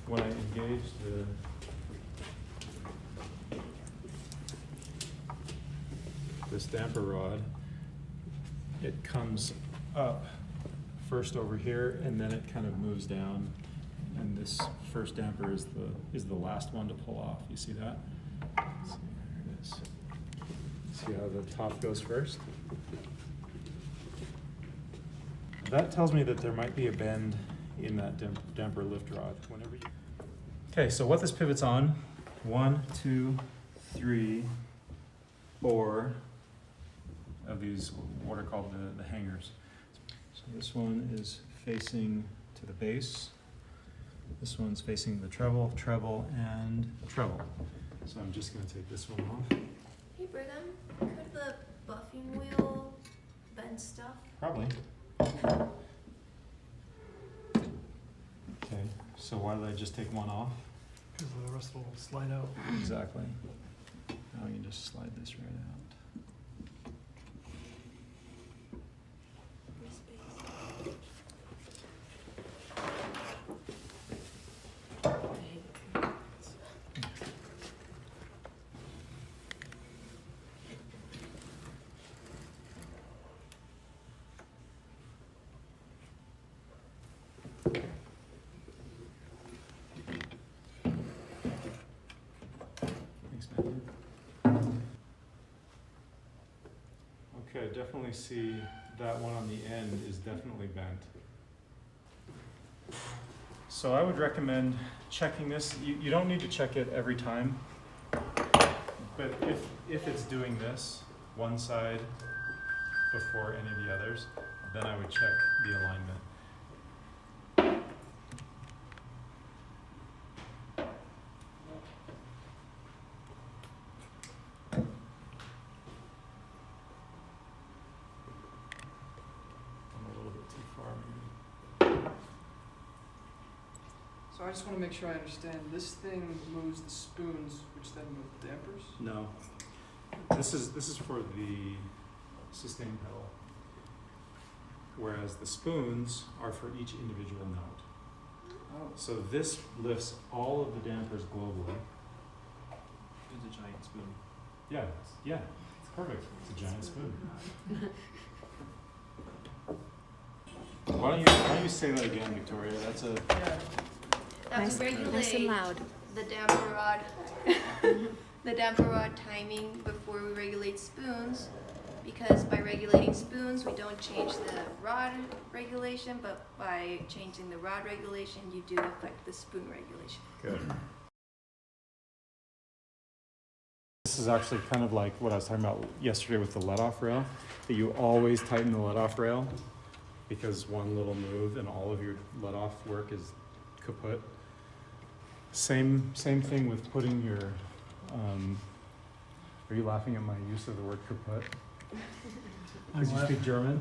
when I engage this damper rod, it comes up first over here and then it kind of moves down, and this first damper is the last one to pull off. You see that? Let's see, there it is. See how the top goes first? That tells me that there might be a bend in that damper lift rod. Okay, so what this pivots on, 1, 2, 3, 4 of these, what are called the hangers. So this one is facing to the bass. This one's facing the treble, treble, and treble. So I'm just gonna take this one off. Hey Brigham, could the buffing wheel bend stuff? Probably. Okay, so why did I just take one off? Because the rest will slide out. Exactly. Now we can just slide this right out. Thanks, Matthew. Okay, I definitely see that one on the end is definitely bent. So I would recommend checking this. You don't need to check it every time, but if it's doing this one side before any of the others, then I would check the alignment. So I just want to make sure I understand. This thing moves the spoons, which then move the dampers? No. This is for the sustain pedal, whereas the spoons are for each individual note. Oh. So this lifts all of the dampers globally. It's a giant spoon. Yeah, it's perfect. It's a giant spoon. Why don't you say that again, Victoria? That's a That would Nice and regulate loud. the damper rod, the damper rod timing before we regulate spoons, because by regulating spoons, we don't change the rod regulation, but by changing the rod regulation, you do affect the spoon regulation. good. This is actually kind of like what I was talking about yesterday with the let-off rail, that you always tighten the let-off rail, because one little move and all of your let-off work is kaput. Same thing with putting your, are you laughing at my use of the word kaput? Because you speak German?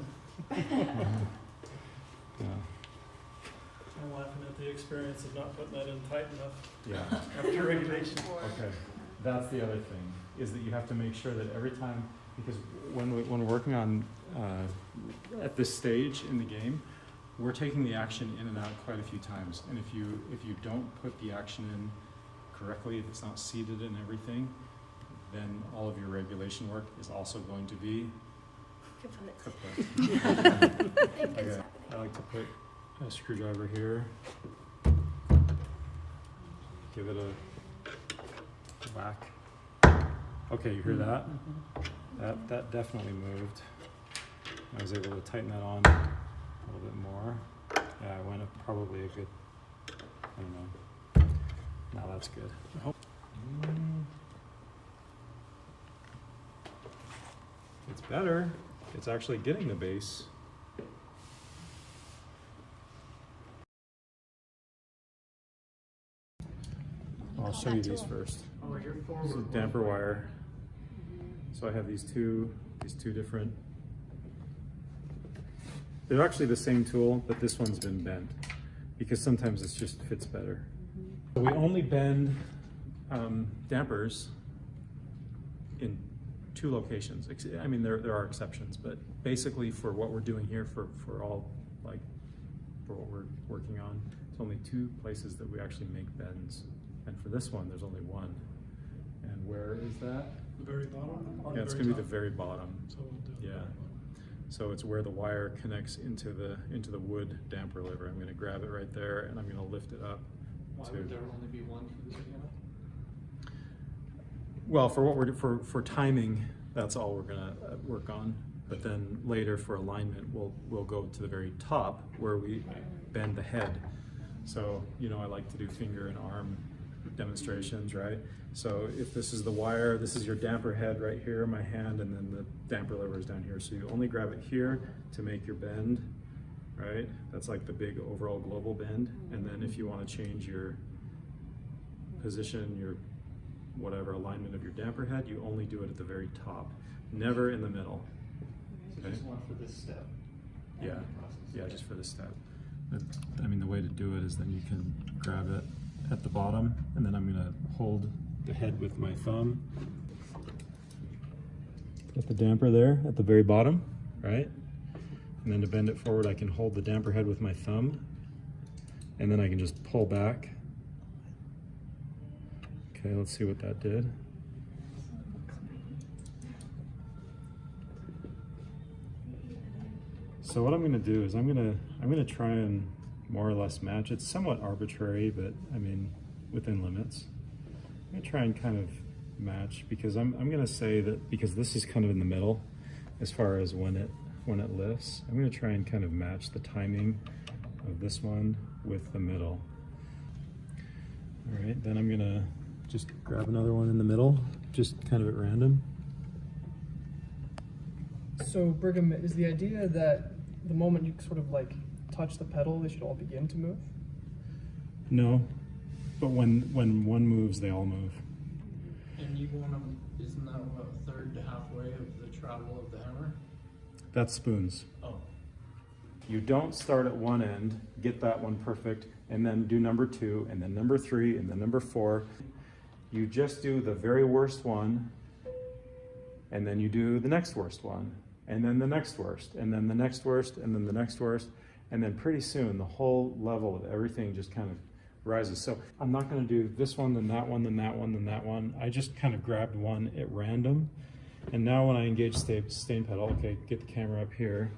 Yeah. I'm laughing at the experience of not putting that in tight enough Yeah. after regulation. Okay, that's the other thing, is that you have to make sure that every time, because when we're working on, at this stage in the game, we're taking the action in and out quite a few times. And if you don't put the action in correctly, if it's not seated and everything, then all of your regulation work is also going to be kaput. I think it's Okay, happening. I like to put a screwdriver here. Give it a whack. Okay, you hear that? That definitely moved. I was able to tighten that on a little bit more. Yeah, I went up probably a good, I don't know. Now that's good. It's better. It's actually getting the bass. I'll show you these first. Oh, you're This is forward. a damper wire. So I have these two different. They're actually the same tool, but this one's been bent because sometimes it just fits better. So we only bend dampers in 2 locations. I mean, there are exceptions, but basically for what we're doing here, for all, like, for what we're we're working on. It's only 2 places that we actually make bends. And for this one, there's only 1. And where is that? The very bottom? Or Yeah, it's gonna be the very bottom. So we'll do the Yeah. very bottom. So it's where the wire connects into the wood damper lever. I'm gonna grab it right there and I'm gonna lift it up. Why to- would there only be one for this piano? Well, for what we're for timing, that's all we're gonna work on. But then later for alignment, we'll go to the very top where we bend the head. So I like to do finger and arm demonstrations, right? So if this is the wire, this is your damper head right here, my hand, and then the damper lever is down here. So you only grab it here to make your bend, right? That's like the big overall global bend. And then if you want to change your position, your whatever alignment of your damper head, you only do it at the very top, never in the middle. So Okay. just one for this step. Yeah, and the process. yeah, just for this step. But, I mean, the way to do it is then you can grab it at the bottom, and then I'm gonna hold the head with my thumb. Put the damper there at the very bottom, right? And then to bend it forward, I can hold the damper head with my thumb, and then I can just pull back. Okay, let's see what that did. So what I'm going to do is I'm going to try and more or less match. It's somewhat arbitrary, but I mean within limits. I'm going to try and kind of match because I'm going to say that because this is kind of in the middle as far as when it lifts. I'm going to try and kind of match the timing of this one with the middle. All right, then I'm going to just grab another one in the middle, just kind of at random. So Brigham, is the idea that the moment you sort of like touch the pedal, they should all begin to move? No, but when one moves, they all move. And you want them, isn't that about a third to halfway of the travel of the hammer? That's spoons. Oh. You don't start at one end, get that one perfect, and then do number 2, and then number 3, and then number 4. You just do the very worst one, and then you do the next worst one, and then the next worst, and then the next worst, and then the next worst, and then pretty soon the whole level of everything just kind of rises. So I'm not going to do this one, then that one, then that one, then that one. I just kind of grabbed one at random, and now when I engage stain pedal, okay, get the camera up here.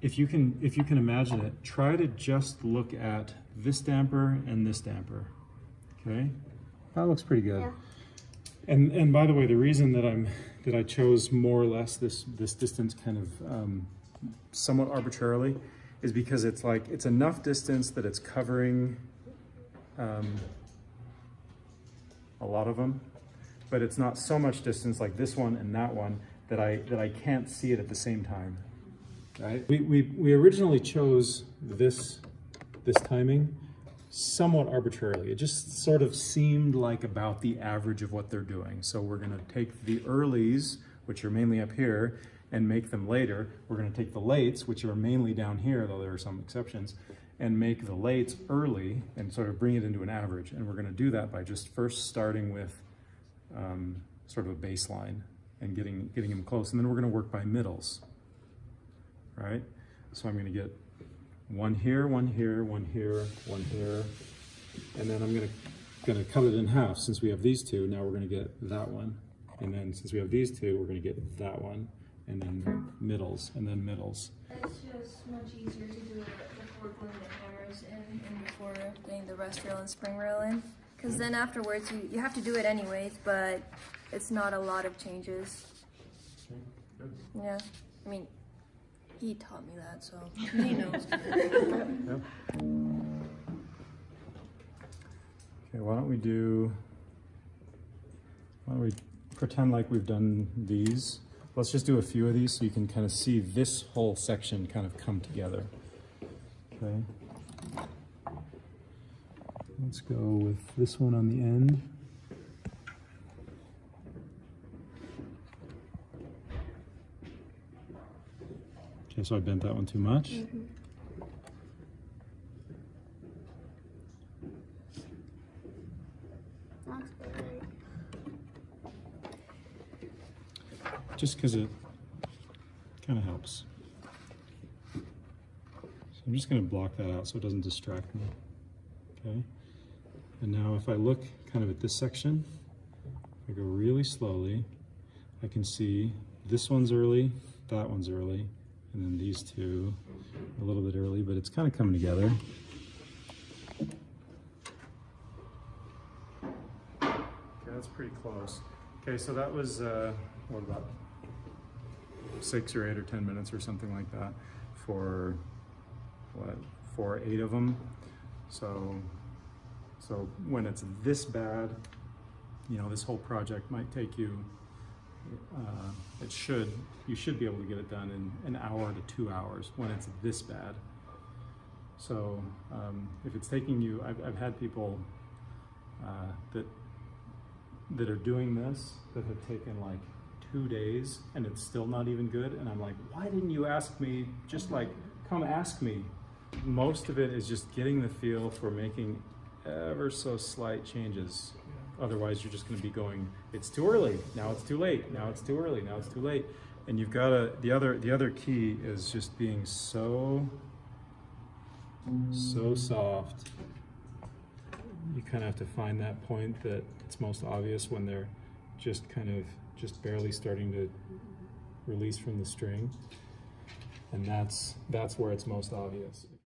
If you can imagine it, try to just look at this damper and this damper. Okay, that looks pretty good. Yeah. And by the way, the reason that I chose more or less this distance kind of somewhat arbitrarily is because it's enough distance that it's covering a lot of them, but it's not so much distance like this one and that one that I can't see it at the same time. Right? We originally chose this timing somewhat arbitrarily. It just sort of seemed like about the average of what they're doing. So we're going to take the earlies, which are mainly up here, and make them later. We're going to take the lates, which are mainly down here, though there are some exceptions, and make the lates early and sort of bring it into an average. And we're going to do that by just first starting with sort of a baseline and getting them close. And then we're going to work by middles. Right? So I'm going to get one here, one here, one here, one here, and then I'm going to cut it in half. Since we have these two, now we're going to get that one, and then since we have these two, we're going to get that one, and then middles, and then middles. It's just much easier to do it before gluing the hammers in and before getting the rest rail and spring rail in. Because then afterwards, you have to do it anyways, but it's not a lot of changes. Okay, good. Yeah, I mean, he taught me that, so he knows. Yep. Okay, why don't we pretend like we've done these. Let's just do a few of these so you can kind of see this whole section kind of come together. Okay. Let's go with this one on the end. Okay, so I bent that one too much. Mm-hmm. Just because it kind of helps. So I'm just gonna block that out so it doesn't distract me, okay? And now if I look kind of at this section, I go really slowly, I can see this one's early, that one's early, and then these two a little bit early, but it's kind of coming together. Okay, that's pretty close. Okay, so that was, what about 6 or 8 or 10 minutes or something like that for, what, 4 or 8 of them. So when it's this bad, you know, this whole project might take you, you should be able to get it done in an hour to 2 hours when it's this bad. So if it's taking you, I've had people that are doing this that have taken like 2 days and it's still not even good, and I'm like, why didn't you ask me? Just like, come ask me. Most of it is just getting the feel for making ever so slight changes. Otherwise you're just going to be going, it's too early, now it's too late, now it's too early, now it's too late. And you've got to, the other key is just being so soft. You kind of have to find that point that it's most obvious when they're just kind of just barely starting to release from the string, and that's where it's most obvious.